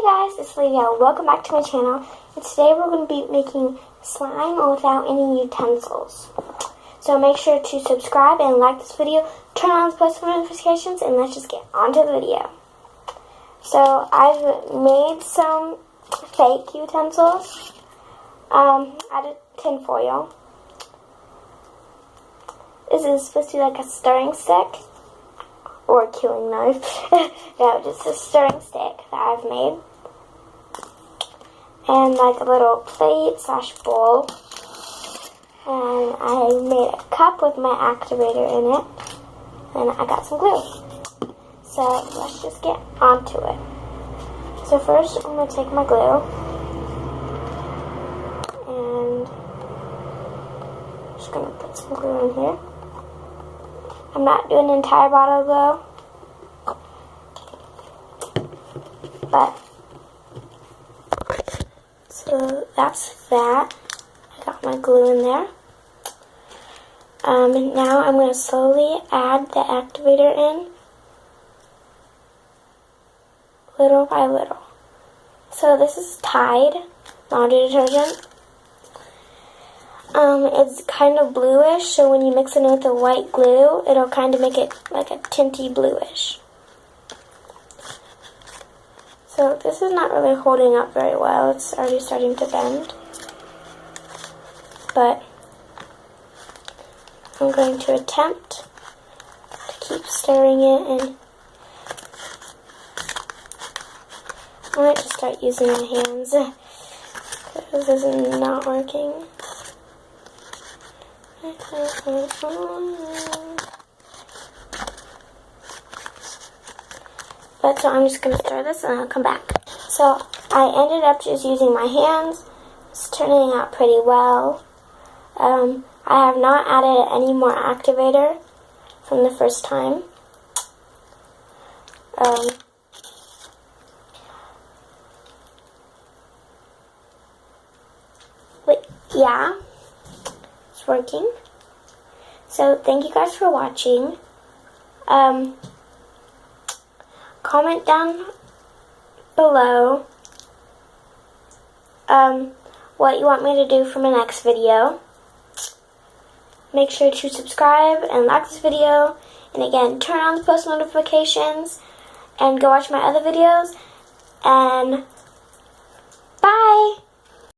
guys, it's Lydia. Welcome back to my channel. And today we're going to be making slime without any utensils. So make sure to subscribe and like this video, turn on the post notifications, and let's just get on to the video. So I've made some fake utensils out of tin foil. This is supposed to be like a stirring stick. Or a killing knife. No, just a stirring stick that I've made. And like a little plate / bowl. And I made a cup with my activator in it. And I got some glue. So let's just get onto it. So first I'm going to take my glue. And I'm just going to put some glue in here. I'm not doing an entire bottle of glue, but so that's that. I got my glue in there. And now I'm going to slowly add the activator in, little by little. So this is Tide laundry detergent. It's kind of bluish, so when you mix it with the white glue, it'll kind of make it like a tinty bluish. So this is not really holding up very well. It's already starting to bend. But I'm going to attempt to keep stirring it, and I might just start using my hands because this is not working. But so I'm just going to stir this and I'll come back. So I ended up just using my hands. It's turning out pretty well. I have not added any more activator from the first time. Yeah. Working. So thank you guys for watching. Comment down below what you want me to do for my next video. Make sure to subscribe and like this video, and again turn on the post notifications and go watch my other videos, and bye.